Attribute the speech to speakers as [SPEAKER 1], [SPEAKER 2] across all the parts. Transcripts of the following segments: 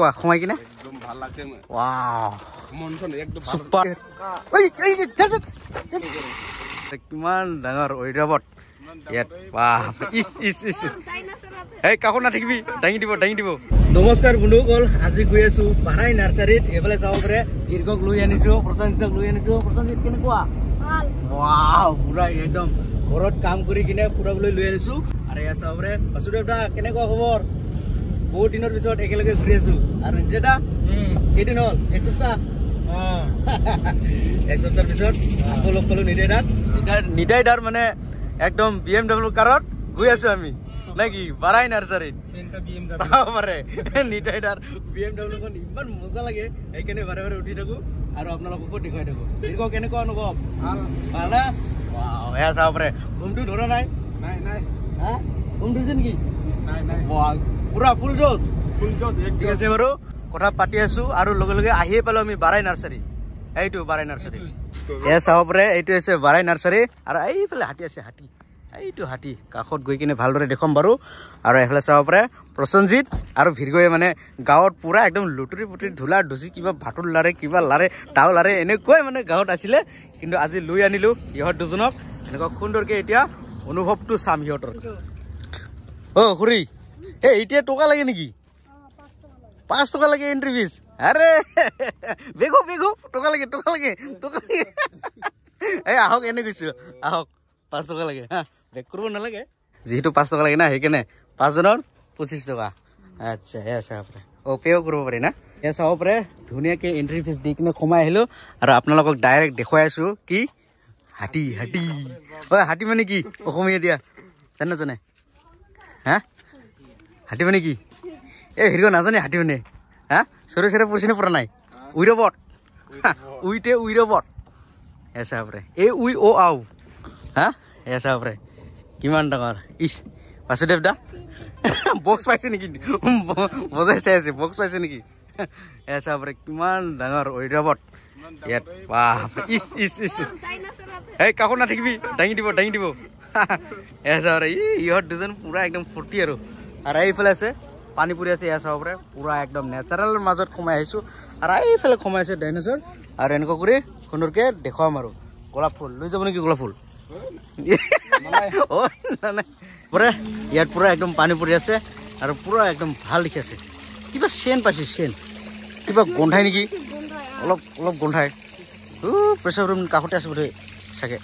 [SPEAKER 1] কোৱা খমাই কিনে
[SPEAKER 2] একদম ভাল লাগছে
[SPEAKER 1] ওয়াও
[SPEAKER 2] মনখন একদম
[SPEAKER 1] সুপাৰ কিমান ডাঙৰ ঐৰাবত ইয়াত বাহ ইস ইস ইস এই কাকো নাথাকিবি দাঙি দিব নমস্কাৰ বন্ধুসকল আজি গৈ আছো বাৰাই নাৰ্সাৰীত এফালে চাব পাৰে গিৰকক লৈ আনিছো প্ৰশান্তিক লৈ আনিছো প্ৰশান্তিত কেনেকুৱা ভাল ওয়াও পুৰা একদম ঘৰত কাম কৰি কিনে ফুৰাবলৈ লৈ আনিছো আৰু এয়া চাব পাৰে বাসুদেৱ দা কেনেকুৱা খবৰ বহুত দিনৰ পিছত একেলগে ঘূৰি আছো আৰু নিদেদা কেইদিন হ'ল এক সপ্তাহ পিছত আকৌ লগ পালো নিদাইদাৰ মানে একদম BMW কাৰত গৈ আছো আমি নাকি বাৰাই নাৰ্সাৰীত চাব পাৰে নিদাইদাৰ BMW খন ইমান মজা লাগে সেইকাৰণে বাৰে বাৰে উঠি থাকো আৰু আপোনালোককো দেখুৱাই থাকো দীৰ্ঘ কেনেকুৱা অনুভৱ ভাল না ওয়াও এয়া চাব পাৰে ঘুমটো ধৰা নাই হা ঘুম ধৰিছে নেকি নাই পুৰা ফুল জোছ ঠিক আছে বাৰু কথা পাতি আছো আৰু লগে লগে আহিয়ে পালো আমি বাৰাই নাৰ্সাৰী এইটো বাৰাই নাৰ্সাৰী এয়া চাব পাৰে এইটো আছে বাৰাই নাৰ্সাৰী আৰু এইফালে হাতী আছে এইটো হাতী কাষত গৈ কিনে ভালদৰে দেখুৱাম বাৰু আৰু এইফালে চাব পাৰে প্ৰসঞ্জিত আৰু ভিৰগয়ে মানে গাঁৱত পুৰা একদম লুটুৰি পুটুৰি ধূলা ধুচি কিবা ভাতুৰ লাৰে কিবা লাৰে টাও লাৰে এনেকুৱাই মানে গাঁৱত আছিলে কিন্তু আজি লৈ আনিলো ইহঁত দুজনক এনেকুৱা সুন্দৰকে এতিয়া অনুভৱটো চাম সিহঁতৰ খুৰী এতিয়া টকা লাগে নেকি 5 টকা লাগে এন্ট্ৰি ফিজ আরে বেগো টকা লাগে এই আহক এনে গৈছো আহক 5 টকা লাগে হা বেগ কৰিব নালাগে যেহেতু 5 টকা লাগে না সেইকাৰণে 5 জনৰ 25 টকা আচ্ছা এয়া চাব পাৰে পেও কৰিব পাৰি না এয়া চাব পাৰে ধুনীয়াকে এন্ট্ৰি ফিজ দি কিনে সোমাই আহিলো আৰু আপোনালোকক ডাইৰেক্ট দেখুৱাই আছো কি হাতী হাতী মানে কি অসমীয়া দিয়া জানে হা হাতী মানে কি এই হেৰিও নাজানে হাতী মানে হা চৰে পৰিচিনে পৰা নাই উইৰবট উইৰবট এচা পাৰে এই উই অ আও হা এচা পাৰে কিমান ডাঙৰ ইস বাসুদেৱ দা বক্স পাইছে নেকি বজাই চাই আছে বক্স পাইছে নেকি এচা পাৰে কিমান ডাঙৰ উইৰবট ইয়াত বাহ ইস এই কাকো নাথাকিবি দাঙি দিব এচা পাৰে ইহঁত দুজন পুৰা একদম ফূৰ্তি আৰু এইফালে আছে পানী পৰি আছে এয়া চাব পাৰে পুৰা একদম নেচাৰেলৰ মাজত সোমাই আহিছো আৰু এইফালে সোমাই আছে ডাইনোচৰ আৰু এনেকুৱা কৰি সুন্দৰকে দেখুৱাম আৰু গোলাপ ফুল লৈ যাব নেকি গোলাপ ফুল ইয়াত পুৰা একদম পানী পৰি আছে আৰু পুৰা একদম ভাল দেখি আছে কিবা চেন পাইছে কিবা গোন্ধাই নেকি অলপ গোন্ধাই প্ৰেচাৰ ৰুম কাষতে আছে বোধহয় চাগে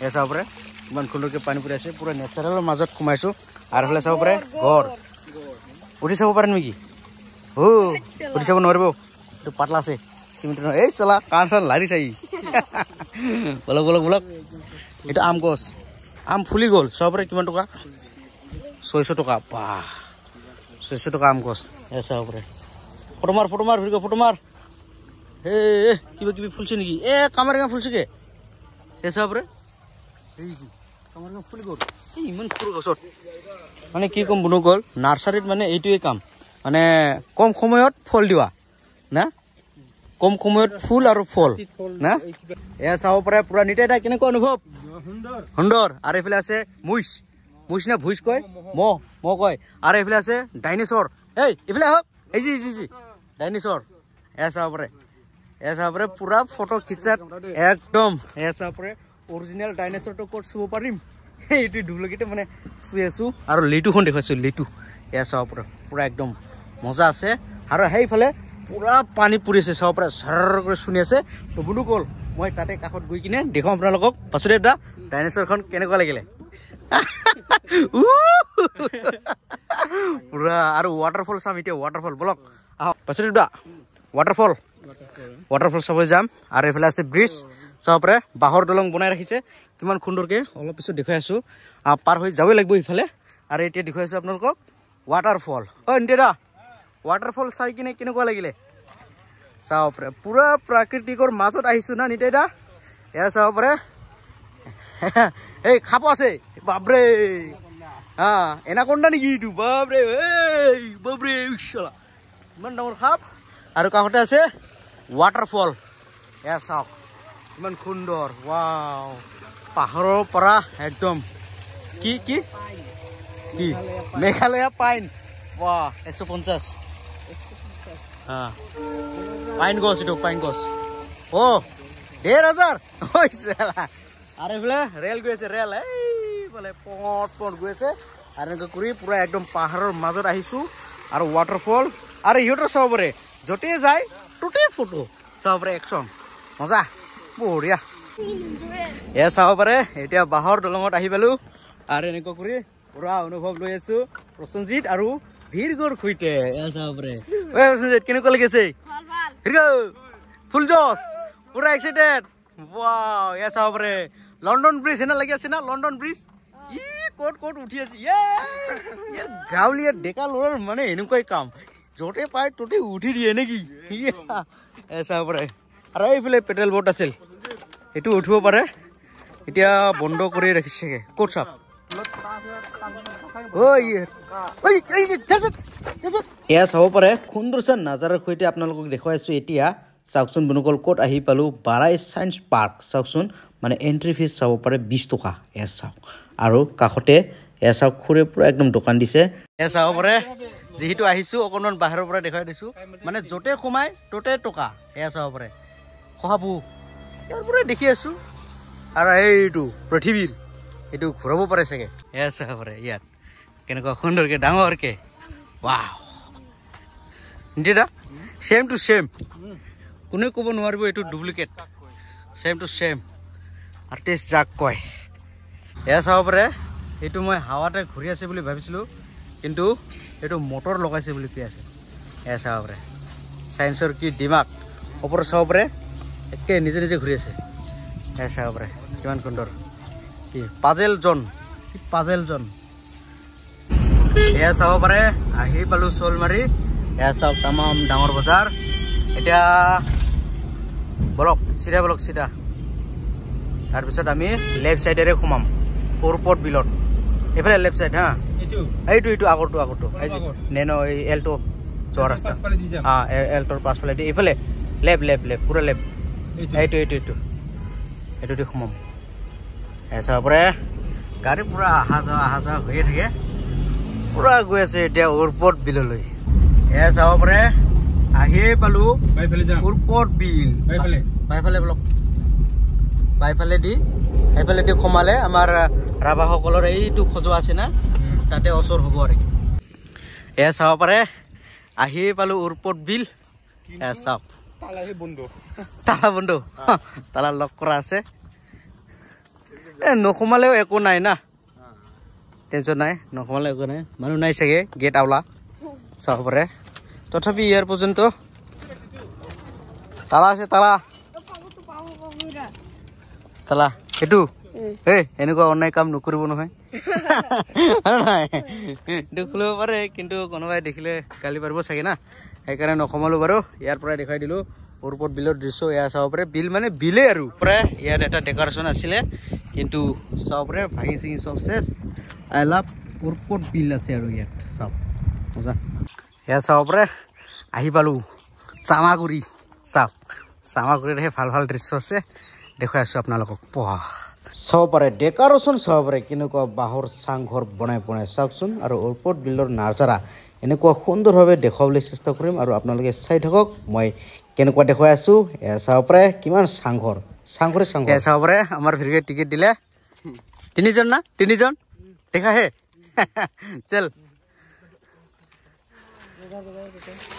[SPEAKER 1] এয়া চাব পাৰে ইমান সুন্দৰকে পানী পৰি আছে পুৰা নেচাৰেলৰ মাজত সোমাইছো আৰু এইফালে চাব পাৰে ঘৰ উঠি চাব পাৰে নেকি উঠি চাব নোৱাৰিব এইটো পাতলা আছে এই চালা কাণ চান লাৰি চাই বলক এইটো আম গছ আম ফুলি গ'ল চাব পাৰে কিমান টকা 600 টকা বাহ 600 টকা আম গছ এ চাব পাৰে ফটো মাৰ কিবা কিবি ফুলছে নেকি কামাৰগা ফুলছে কে এ চাব পাৰে কামাৰগা ফুলি গ'ল ইমান সৰু গছত মানে কি কম বনু গ'ল নাৰ্সাৰীত মানে এইটোৱে কাম মানে কম সময়ত ফল দিবা না কম সময়ত ফুল আৰু ফল না এয়া চাব পাৰে পুৰা নিতে কেনেকুৱা অনুভৱ সুন্দৰ আৰু এইফালে আছে মুইচ না ভুইচ কয় মহ কয় আৰু এইফালে আছে ডাইনোচৰ এইফালে আহক এই যি ডাইনোচৰ এয়া চাব পাৰে পুৰা ফটো খিচাত একদম এয়া চাব পাৰে অৰিজিনেল ডাইনোচৰটো ক'ত চুব পাৰিম এইটো ডুপ্লিকেট মানে চুই আছো আৰু লিটুখন দেখুৱাইছো লিটু এয়া চাব পাৰে পুৰা একদম মজা আছে আৰু সেইফালে পুৰা পানী পৰি আছে চাব পাৰে চাৰ কৰি শুনি আছে তো বুনু কল মই তাতে কাষত গৈ কিনে দেখুৱাম আপোনালোকক বাসুদেৱ দা ডাইনোচৰখন কেনেকুৱা লাগিলে পুৰা আৰু ৱাটাৰফল চাম এতিয়া ৱাটাৰফল বলক আহক বাসুদেৱ দা ৱাটাৰফল চাবলৈ যাম আৰু এইফালে আছে ব্ৰিজ চাব পাৰে বাঁহৰ দলং বনাই ৰাখিছে কিমান সুন্দৰকে অলপ পিছত দেখুৱাই আছো পাৰ হৈ যাবই লাগিব ইফালে আৰু এতিয়া দেখুৱাই আছো আপোনালোকক ৱাটাৰফল নিতেদা ৱাটাৰফল চাই কিনে কেনেকুৱা লাগিলে চাব পাৰে পুৰা প্ৰাকৃতিকৰ মাজত আহিছো না নিতেদা এয়া চাব পাৰে এই খাপ আছে বাপৰে এনাকন্দা নেকি এইটো বাপৰে ইমান ডাঙৰ খাপ আৰু কাষতে আছে ৱাটাৰফল এয়া চাওক ইমান সুন্দৰ ৱাও পাহাৰৰ পৰা একদম কি মেঘালয়া পাইন 150 পাইন গছ এইটো পাইন গছ অ' 1,500 আৰু এইফালে ৰেল গৈ আছে ৰেল এইফালে পট গৈ আছে আৰু এনেকৈ কৰি পুৰা একদম পাহাৰৰ মাজত আহিছোঁ আৰু ৱাটাৰফল আৰু ইহঁতৰ চাব পাৰে য'তে যায় ত'তে ফটো চাব পাৰে একচন মজা বঢ়িয়া এয়া চাব পাৰে এতিয়া বাঁহৰ দলঙত আহি পালোঁ আৰু এনেকৈ কৰি পুৰা অনুভৱ লৈ আছোঁ প্ৰসেনজিৎ আৰু ভিৰগৰ সৈতে এয়া চাব পাৰে ঐ প্ৰসেনজিৎ কেনেকুৱা লাগিছে ভিৰগ ফুল জছ পুৰা এক্সাইটেড ৱাও এয়া চাব পাৰে লণ্ডন ব্ৰিজ এনে লাগি আছে না লণ্ডন ব্ৰিজ ই ক'ত উঠি আছে ইয়াৰ গাঁৱলীয়া ডেকা ল'ৰাৰ মানে এনেকুৱাই কাম য'তে পায় ত'তে উঠি দিয়ে নেকি এয়া চাব পাৰে আৰু এইফালে পেট্ৰল ব'ট আছিল সেইটো উঠিব পাৰে এতিয়া বন্ধ কৰি ৰাখিছেগে ক'ত চাপ এয়া চাব পাৰে সুন্দৰ চান নাজাৰাৰ সৈতে আপোনালোকক দেখুৱাইছোঁ এতিয়া চাওকচোন বন্ধুসকল ক'ত আহি পালোঁ বাৰাই চায়েন্স পাৰ্ক চাওকচোন মানে এণ্ট্ৰি ফিজ চাব পাৰে 20 টকা এয়া চাওক আৰু কাষতে এয়া চাওক খুৰে পুৰা একদম দোকান দিছে এয়া চাব পাৰে যিহেতু আহিছোঁ অকণমান বাহিৰৰ পৰা দেখুৱাই দিছোঁ মানে য'তে সোমাই ত'তে টকা এয়া চাব পাৰে শহাপু ইয়াৰ পৰাই দেখি আছোঁ আৰু এইটো পৃথিৱীৰ এইটো ঘূৰাব পাৰে চাগে এয়া চাব পাৰে ইয়াত কেনেকুৱা সুন্দৰকৈ ডাঙৰকৈ ৱাও নিদিয়া ছেম টু ছেম কোনে ক'ব নোৱাৰিব এইটো ডুপ্লিকেট ছেম টু ছেম আৰু টেষ্ট যাক কয় এয়া চাব পাৰে এইটো মই হাৱাতে ঘূৰি আছে বুলি ভাবিছিলোঁ কিন্তু এইটো মটৰ লগাইছে বুলি কৈ আছে এয়া চাব পাৰে চায়েন্সৰ কি দিমাগ ওপৰত চাব পাৰে একে নিজে নিজে ঘূৰি আছে এয়া চাব পাৰে কিমান সুন্দৰ কি পাজেল জন এয়া চাব পাৰে আহি পালোঁ শ'লমাৰী এয়া চাওক তামাম ডাঙৰ বজাৰ এতিয়া বলক চিধা তাৰপিছত আমি লেফ্ট চাইডেৰে সোমাম এয়াৰপৰ্ট বিলত এইফালে লেফ্ট চাইড হা এইটো আগৰটো নেনো এই এলটো যোৱা ৰাস্তা এলটোৰ পাছফালে দি এইফালে লেফ্ট পুৰা লেফ্ট এইটো দি সোমাম চাব পাৰে গাড়ী পুৰা অহা যোৱা হৈয়ে থাকে পুৰা গৈ আছে এতিয়া এয়াৰপৰ্ট বিললৈ এয়া চাব পাৰে আহিয়ে পালোঁ এয়াৰপৰ্ট বিল বাইফালে দি সোমালে আমাৰ ৰাভাসকলৰ এইটো খজোৱা আছে না তাতে ওচৰ হ'ব আৰু এয়া চাব পাৰে আহিয়ে পালোঁ এয়াৰপৰ্ট বিল এয়া চাওক তালা বন্ধ তালা লক কৰা আছে নোসোমালেও একো নাই না টেনশ্যন নাই নোসোমালে একো নাই মানুহ নাই চাগে গেট আওলা চাব পাৰে তথাপি ইয়াৰ পৰ্যন্ত তালা আছে তালা এইটো এনেকুৱা অন্যায় কাম নকৰিব নহয় দুখ ল'ব পাৰে কিন্তু কোনোবাই দেখিলে গালি পাৰিব চাগে না সেইকাৰণে নসমালোঁ বাৰু ইয়াৰ পৰাই দেখাই দিলোঁ এয়াৰপৰ্ট বিলৰ দৃশ্য এয়া চাব পাৰে বিল মানে বিলেই আৰু প্ৰায় ইয়াত এটা ডেক'ৰেশ্যন আছিলে কিন্তু চাব পাৰে ভাঙি চিঙি চব চেছ আই লাভ এয়াৰপৰ্ট বিল আছে আৰু ইয়াত চাওক মজা এয়া চাব পাৰে আহি পালোঁ চামাগুৰি চাওক চামাগুৰিতহে ভাল দৃশ্য আছে দেখুৱাই আছোঁ আপোনালোকক চাব পাৰে ডেক'ৰেশ্যন চাব পাৰে কেনেকুৱা বাঁহৰ চাংঘৰ বনাই চাওকচোন আৰু এয়াৰপৰ্ট বিলৰ নাজাৰা এনেকুৱা সুন্দৰভাৱে দেখুৱাবলৈ চেষ্টা কৰিম আৰু আপোনালোকে চাই থাকক মই কেনেকুৱা দেখুৱাই আছোঁ এয়া চাব পাৰে কিমান চাংঘৰ এয়া চাব পাৰে আমাৰ ভিৰগে টিকেট দিলে 3জন না 3জন দেখা হে চল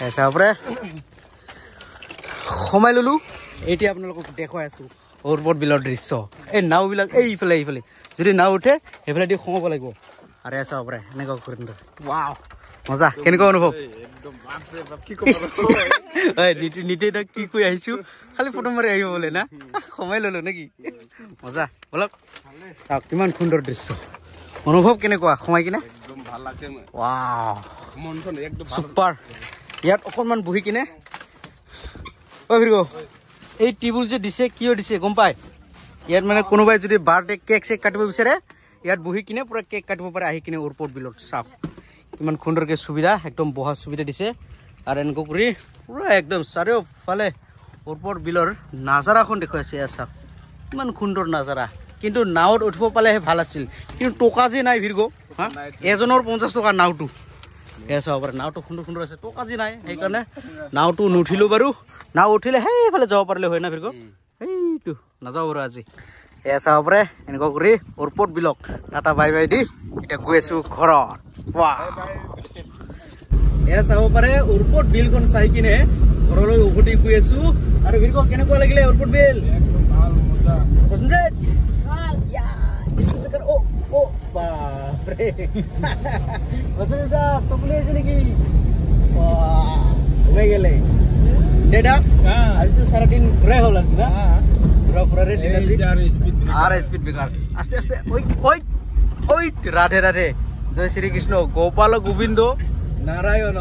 [SPEAKER 1] এয়া চাব পাৰে সোমাই ল'লোঁ এতিয়া আপোনালোকক দেখুৱাই আছোঁ এয়াৰপৰ্ট বিলৰ দৃশ্য এই নাওবিলাক এইফালে যদি নাও উঠে সেইফালে দি সোমাব লাগিব আৰু এয়া চাব পাৰে এনেকুৱা ৱাও মজা কেনেকুৱা অনুভৱ নিতে কি কৈ আহিছোঁ খালি ফটো মাৰি আহিব বোলে না সোমাই ল'লোঁ নেকি মজা বলক চাওক কিমান সুন্দৰ দৃশ্য অনুভৱ কেনেকুৱা সোমাই কিনে ৱাও চুপাৰ ইয়াত অকণমান বহি কিনে এই টেবুল যে দিছে কিয় দিছে গম পায় ইয়াত মানে কোনোবাই যদি বাৰ্থডে কেক চেক কাটিব বিচাৰে ইয়াত বহি কিনে পুৰা কেক কাটিব পাৰে আহি কিনে এয়াৰপৰ্ট বিলত চাওক কিমান সুন্দৰকৈ সুবিধা একদম বহা সুবিধা দিছে আৰু এনেকৈ কৰি পুৰা একদম চাৰিওফালে এয়াৰপৰ্ট বিলৰ নাজাৰাখন দেখুৱাইছে এয়া চাওক কিমান সুন্দৰ নাজাৰা কিন্তু নাৱত উঠিব পালেহে ভাল আছিল কিন্তু টকা যে নাই ভিৰগ হা এজনৰ 50 টকা নাওটো এয়া চাব পাৰে নাওটো সুন্দৰ সুন্দৰ আছে তোক আজি নাই সেইকাৰণে নাওটো নুঠিলো বাৰু নাও উঠিলে সেইফালে যাব পাৰিলে হয় না ফিৰকো সেইটো নাযাওঁ বাৰু আজি এয়া চাব পাৰে এনেকুৱা কৰি airport বিলক tata bye by the এতিয়া গৈ আছো ঘৰত এয়া চাব পাৰে এয়াৰপৰ্ট বিলখন চাই কিনে ঘৰলৈ উভতি গৈ আছো আৰু ফিৰকো কেনেকুৱা লাগিলে এয়াৰপৰ্ট বিল বাপৰে টকলি আছে নেকি ঘুমাই গেলে দেদা আজিতো সারাদিন ঘুরে হল আর না ঘুরা ঘুরারে আর স্পিড ব্রেকার আস্তে আস্তে ওই ওই ওই রাধে রাধে জয় শ্রী কৃষ্ণ গোপাল গোবিন্দ নারায়ণ